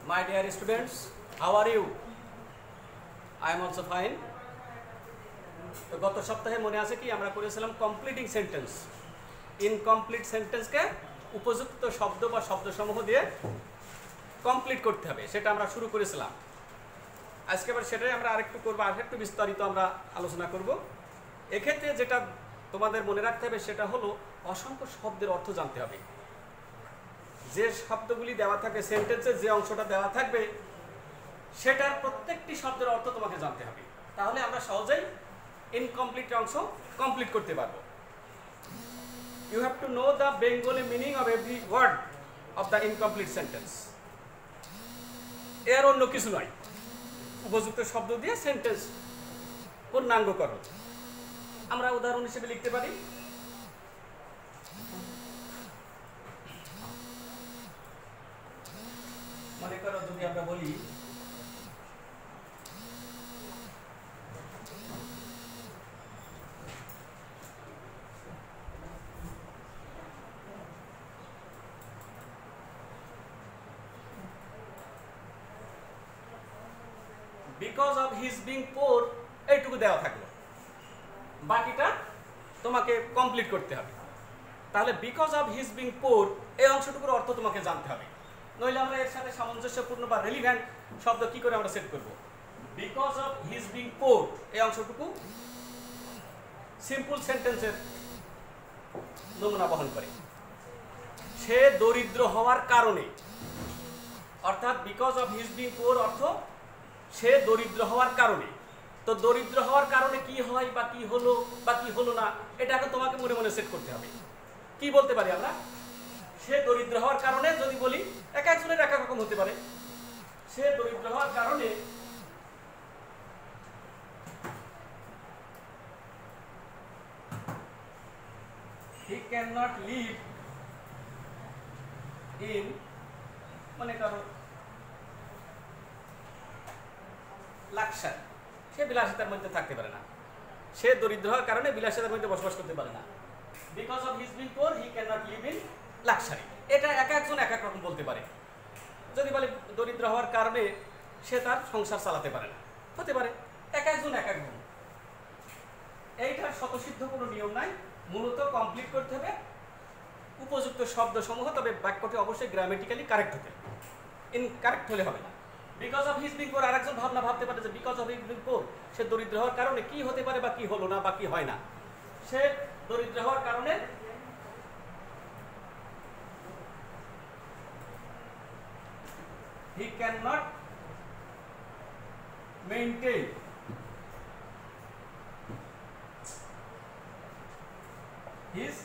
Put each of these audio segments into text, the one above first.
My dear students, how are you? I am also fine. তো গত সপ্তাহে মনে আছে কি আমরা করেছিলাম কমপ্লিটিং সেন্টেন্স। ইনকমপ্লিট সেন্টেন্সকে উপযুক্ত শব্দ বা শব্দসমূহ দিয়ে কমপ্লিট করতে হবে, সেটা আমরা শুরু করেছিলাম। আজকে আবার সেটাই আমরা আরেকটু করবো, আরেকটু বিস্তারিত আমরা আলোচনা করব। এক্ষেত্রে যেটা তোমাদের মনে রাখতে হবে সেটা হলো অসংখ্য শব্দের অর্থ জানতে হবে। যে শব্দগুলি দেওয়া থাকবে, সেন্টেন্সের যে অংশটা দেওয়া থাকবে সেটার প্রত্যেকটি শব্দের অর্থ তোমাকে জানতে হবে, তাহলে আমরা সহজেই ইনকমপ্লিট অংশ কমপ্লিট করতে পারবো। You have to know the Bengali meaning of every word of the incomplete sentence. এর অন্য কিছু নয়, উপযুক্ত শব্দ দিয়ে সেন্টেন্স পূর্ণাঙ্গ করো। আমরা উদাহরণ হিসেবে লিখতে পারি, মনে করো যদি আমরা বলি because of his being poor, এইটুকু দেওয়া থাকলো, বাকিটা তোমাকে কমপ্লিট করতে হবে। তাহলে because of his being poor এই অংশটুকুর অর্থ তোমাকে জানতে হবে, নইলে আমরা এর সাথে সামঞ্জস্যপূর্ণ বা রেলিভেন্ট শব্দ কি করে আমরা সেট করব। because of his being poor এই অংশটুকু সিম্পল সেন্টেন্সের নমুনা বহন করে। সে দরিদ্র হওয়ার কারণে, অর্থাৎ because of his being poor অর্থ সে দরিদ্র হওয়ার কারণে। তো দরিদ্র হওয়ার কারণে কি হয় বা কি হলো বা কি হলো না, এটাকে তোমাকে মনে মনে সেট করতে হবে। কি বলতে পারি আমরা? সে দরিদ্র হওয়ার কারণে যদি বলি, এক একজনের এক এক রকম হতে পারে। সে দরিদ্র হওয়ার কারণে he cannot live in, মনে করো লাক্সারি, সে বিলাসিতার মধ্যে থাকতে পারে না। সে দরিদ্র হওয়ার কারণে বিলাসিতার মধ্যে বসবাস করতে পারে না। Because of his being poor he can not live in luxury. এটা এক একজন এক এক রকম বলতে পারে। যদি বলে দরিদ্র হওয়ার কারণে সে তার সংসার চালাতে পারে না, হতে পারে। এক একজন এক এক রকম। এইটার স্বতঃসিদ্ধ কোনো নিয়ম নাই, মূলত কমপ্লিট করতে হবে উপযুক্ত শব্দসমূহ, তবে বাক্যটি অবশ্যই গ্রামেটিক্যালি কারেক্ট হতে হবে, ইনকারেক্ট হলে হবে না। Because of his being poor আরেকজন ভাবনা ভাবতে পারে যে because of his being poor সে দরিদ্র হওয়ার কারণে কি হতে পারে বা কি হলো না বা কি হয় না। সে দরিদ্র হওয়ার কারণে he cannot maintain his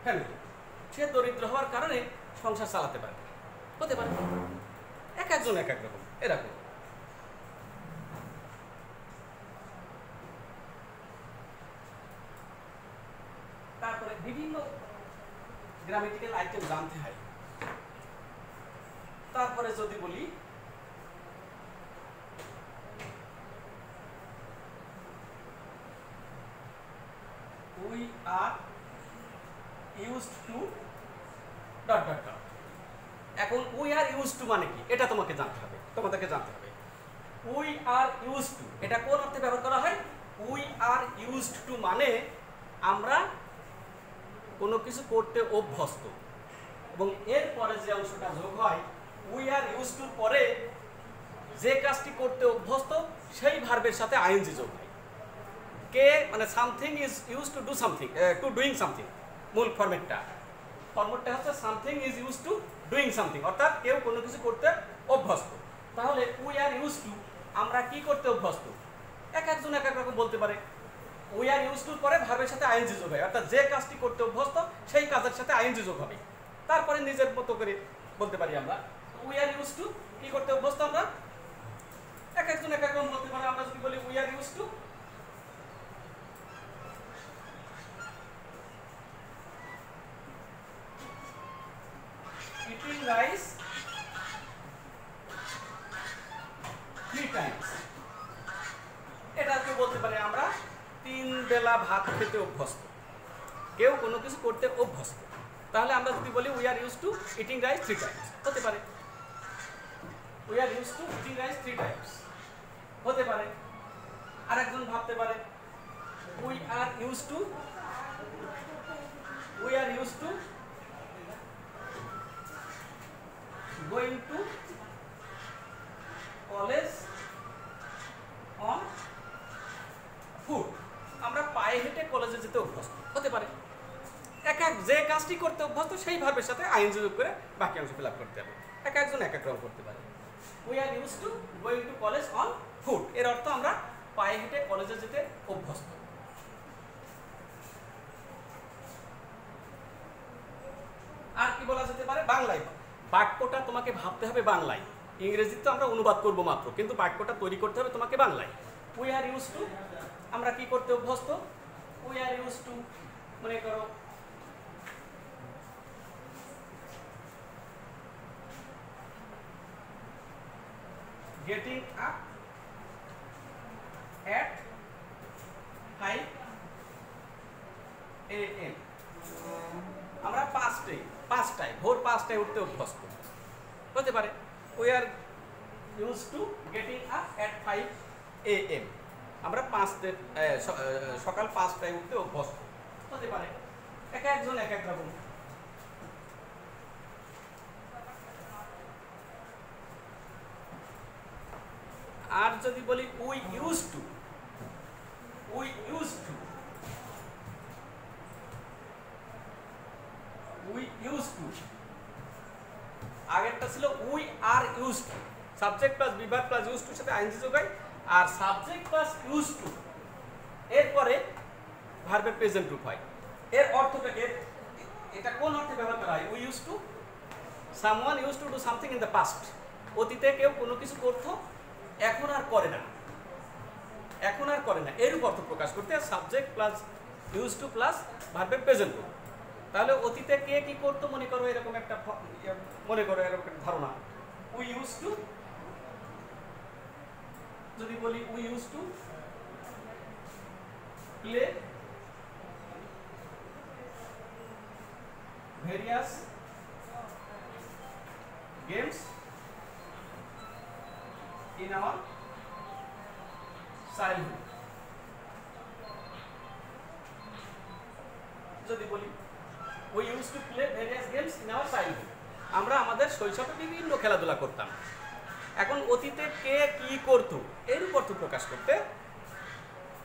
family. সে দরিদ্র হওয়ার কারণে সংসার চালাতে পারে, হতে পারে। এক একজন এক এক রকম এরকম। তারপরে বিভিন্ন গ্রামেটিক্যাল আইটেম জানতে হয়। তারপরে যদি বলি we are used to ... এখন we are used to মানে কি এটা তোমাকে জানতে হবে, তোমাদেরকে জানতে হবে। we are used to এটা কোন অর্থে ব্যবহার করা হয়? we are used to মানে আমরা কোনো কিছু করতে অভ্যস্ত, এবং এর পরে যে অংশটা যোগ হয় we are used to পরে যে কাজটি করতে অভ্যস্ত সেই ভার্বের সাথে আইএনজি যোগ হয়। কে মানে something is use to do something, to doing something. মূল ফরম্যাটটা হচ্ছে something is use to doing something, অর্থাৎ কেউ কোনো কিছু করতে অভ্যস্ত। তাহলে উই আর ইউজ টু আমরা কি করতে অভ্যস্ত, এক একজন এক এক রকম বলতে পারে। উই আর ইউজ টুর পরে ভার্বের সাথে আইএনজি যোগ হয়, অর্থাৎ যে কাজটি করতে অভ্যস্ত সেই কাজের সাথে আইএনজি যোগ হবে। তারপরে নিজের মতো করে বলতে পারি আমরা উই আর ইউজ টু কি করতে অভ্যস্ত, আমরা এক একজন এক এক রকম বলতে পারে। আমরা যদি বলি we are use to eating rice 3 times, এটাকে বলতে পারি আমরা 3 বেলা ভাত খেতে অভ্যস্ত। কেউ কোনো কিছু করতে অভ্যস্ত, তাহলে আমরা যদি বলি we are use to eating rice 3 Times, হতে পারে। We are use to eating rice 3 Times, হতে পারে। আরেকজন ভাবতে পারে we are use to going to college on foot. আমরা পায়ে হেঁটে কলেজে যেতে অভ্যস্ত, হতে পারে। যে কাজটি করতে অভ্যস্ত সেই ভার্বের সাথে আইএনজি যোগ করে বাকি অংশ ফিল আপ করতে হবে। একজন এক রকম করতে পারে। We are use to going to college on foot, এর অর্থ আমরা পায়ে হেঁটে কলেজে যেতে অভ্যস্ত। আর কি বলা যেতে পারে? বাংলায় বাক্যটা তোমাকে ভাবতে হবে বাংলায়, ইংরেজিতে তো আমরা অনুবাদ করব মাত্র, কিন্তু বাক্যটা তৈরি করতে হবে তোমাকে বাংলায়। উই আর ইউজ টু, আমরা কি করতে অভ্যস্ত? উই আর ইউজ টু, মনে করো গেটিং আপ at 5 AM, আমরা 5টায় ভোর 5টায় উঠতে অভ্যস্ত, হতে পারে। We are use to getting up at 5 AM, আমরা সকাল 5টায় উঠতে অভ্যস্ত, হতে পারে। একজন এক রকম। আর যদি বলি উই ইউজ টু, আগেরটা ছিল we are use to, subject plus বিভাগ প্লাস ইউজ টুর সাথে আইএনজি যোগাই, আর সাবজেক্ট প্লাস ইউজ টু এরপরে ভার্বের প্রেজেন্ট রূপ হয়। এর অর্থটাকে, এটা কোন অর্থে ব্যবহার করা হয়? We use to, someone use to do something in the past, অতীতে কেউ কোনো কিছু করতো এখন আর করে না, এরূপ অর্থ প্রকাশ করতে subject plus use to plus ভার্বের প্রেজেন্ট রূপ। তাহলে অতীতে কে কি করতো মনে করো এরকম একটা ধারণা। উই ইউজ টু, যদি বলি we use to play various games in our childhood, যদি বলি we used to play various games in our childhood, আমরা আমাদের শৈশবে বিভিন্ন খেলাধুলা করতাম। এখন অতীতে কে কি করতো এর উপর তো প্রকাশ করতে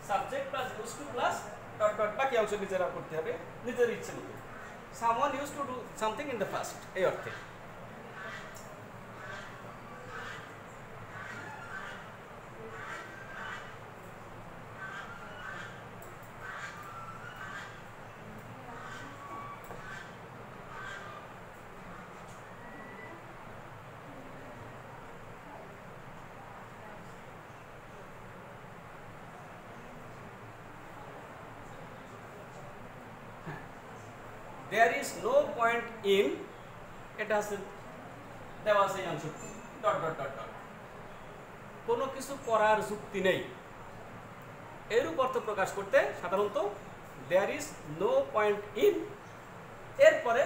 subject plus use to plus dot dot বাকি অংশ নিজেরা করতে হবে নিজের ইচ্ছে মতো। someone used to do something in the past, এই অর্থে। There is no point in, এটা আছে দেওয়া আছে এই অংশ ডট ডট ডট ডট, কোনো কিছু করার যুক্তি নেই, এরূপ অর্থ প্রকাশ করতে সাধারণত there is no point in এরপরে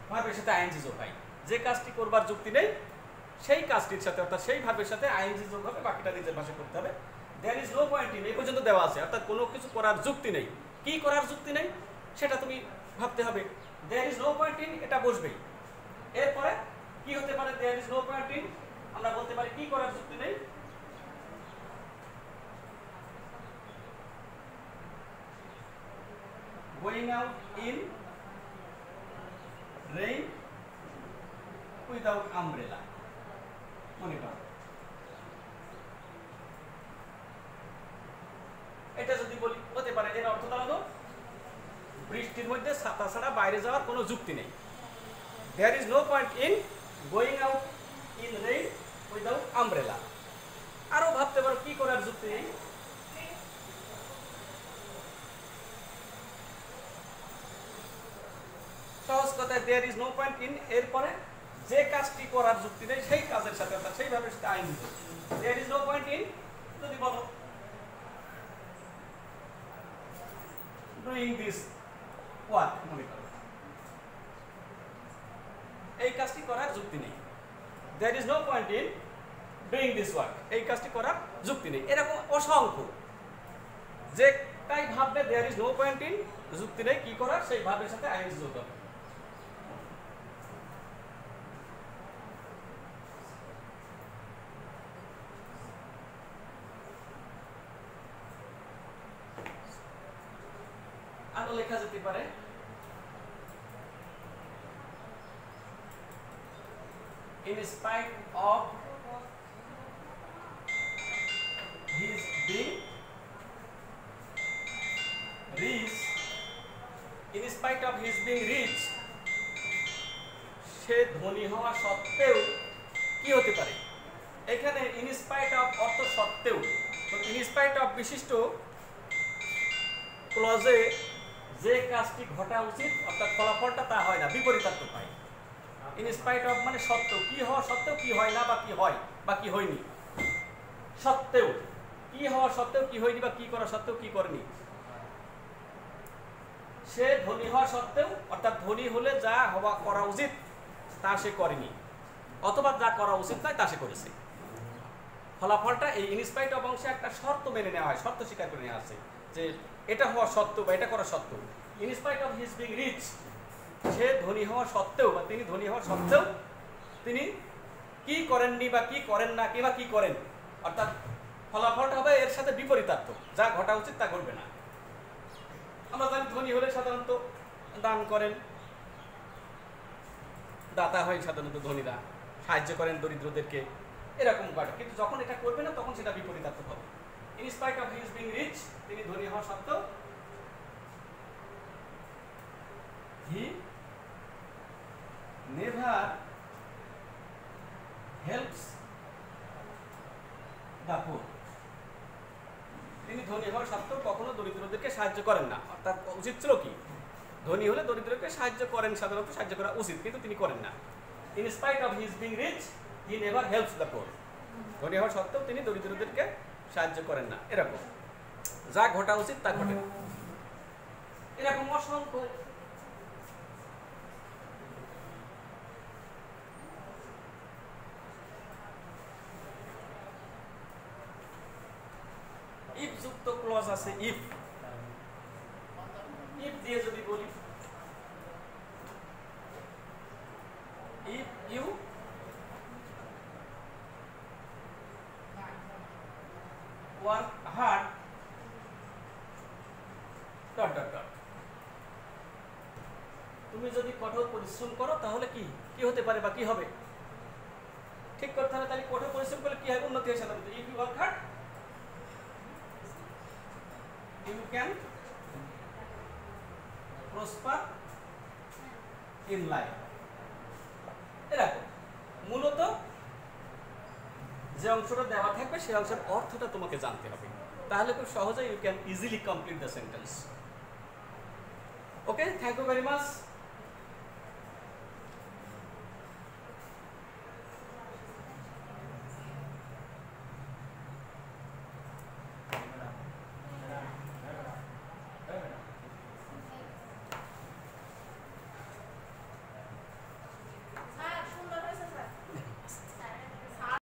ভার্বের সাথে আইএনজি যোগ হয়। যে কাজটি করবার যুক্তি নেই সেই কাজটির সাথে, অর্থাৎ সেই ভার্বের সাথে আইএনজি যোগ হবে, বাকিটা নিজের ভাষায় করতে হবে। there is no point in এই পর্যন্ত দেওয়া আছে, অর্থাৎ কোনো কিছু করার যুক্তি নেই। কি করার যুক্তি নেই সেটা তুমি ভাবতে হবে। there is no point in এটা বসবেই। এরপরে কি হতে পারে? there is no point in, আমরা বলতে পারি কি করার যুক্তি নেই, going out in rain without umbrella, মনে করো। এটা যদি বলি হতে পারে, এর অর্থ দাঁড়ালো বৃষ্টির মধ্যে ছাতা ছাড়া বাইরে যাওয়ার কোনো যুক্তি নেই। there is no point in going out in rain without umbrella। আরো ভাবতে পারো কি করার যুক্তি নেই, সহজ কথায় there is no point in এরপরে যে কাজটি করার যুক্তি নেই সেই কাজের সাথে, অর্থাৎ সেইভাবে সাথে আইন দিতে। there is no point in যদি বলো doing this work, মনে করো করার যুক্তি নেই। there is no point in doing this work, এই কাজটি করার যুক্তি নেই। এরকম অসংখ্য, যে তাই ভাববে there is no point in, যুক্তি নেই কি করার, সেই ভাবের সাথে আইএনজি যোগ হবে। আরো লেখা যেতে পারে in spite of his being rich, in spite of his being rich, সে ধনী হওয়া সত্ত্বেও কি হতে পারে, এখানে in spite of অর্থ সত্ত্বেও, তো in spite of বিশিষ্ট ক্লজে যে কাজটি ঘটা উচিত অর্থাৎ ফলাফলটা তা হয় না, বিপরীতার্থ পাই। ইন স্পাইট অফ মানে সত্ত্বেও, কি হওয়া সত্ত্বেও কি হয় না বা কি হয় বা কি হয়নি, সত্ত্বেও কি হওয়া সত্ত্বেও কি হয়নি বা কি করা সত্ত্বেও কি করেনি, সে ধনী হওয়া সত্ত্বেও অর্থাৎ ধনী হলে যা হওয়া করা উচিত তা সে করেনি, অথবা যা করা উচিত নয় তা সে করেছে। ফলাফলটা এই ইনস্পাইট অফ অংশে একটা শর্ত মেনে নেওয়া হয়, শর্ত স্বীকার করে নেওয়া আছে যে এটা হওয়া সত্ত্বেও বা এটা করা সত্ত্বেও, in spite of his being rich, সে ধনী হওয়া সত্ত্বেও বা তিনি ধনী হওয়া সত্ত্বেও তিনি কি করেননি বা কি করেন না কিংবা কি করেন, অর্থাৎ ফলাফলটা হবে এর সাথে বিপরীতার্থ, যা ঘটা উচিত তা ঘটবে না। আমরা জানি ধনী হলে সাধারণত দান করেন, দাতা হয় সাধারণত ধনীরা, সাহায্য করেন দরিদ্রদেরকে, এরকম ঘটে। কিন্তু যখন এটা করবে না তখন সেটা বিপরীতার্থ হবে। In spite of his being rich, তিনি ধনী হওয়া সত্ত্বেও হি নেভার হেল্পস দ্য পুর, তিনি ধনী হওয়ার সত্ত্বেও কখনো দরিদ্রদেরকে সাহায্য করেন না। অর্থাৎ উচিত ছিল কি, ধনী হলে দরিদ্রকে সাহায্য করেন, সাধারণত সাহায্য করা উচিত, কিন্তু তিনি করেন না। In spite of his being rich he never helps the poor, ধনী হওয়ার সত্ত্বেও তিনি দরিদ্রদেরকে সাহায্য করেন না। এরকম যা ঘটা উচিত তা ঘটে। এরকম অসংখ্য ইফ যুক্ত ক্লজ আছে। ইফ ইফ দিয়ে যদি বলি if you work hard dot dot dot, তুমি যদি কঠোর পরিশ্রম করো তাহলে কি কি হতে পারে বা কি হবে, ঠিক করতে হবে। তাহলে কঠোর পরিশ্রম করলে কি হয়, উন্নতি হয় সাধারণত। If you work hard you can prosper in life। এরকম মূলত যে অংশটা দেওয়া থাকবে সেই অংশের অর্থটা তোমাকে জানতে হবে, তাহলে খুব সহজে you can easily complete the sentence. Okay, thank you very much.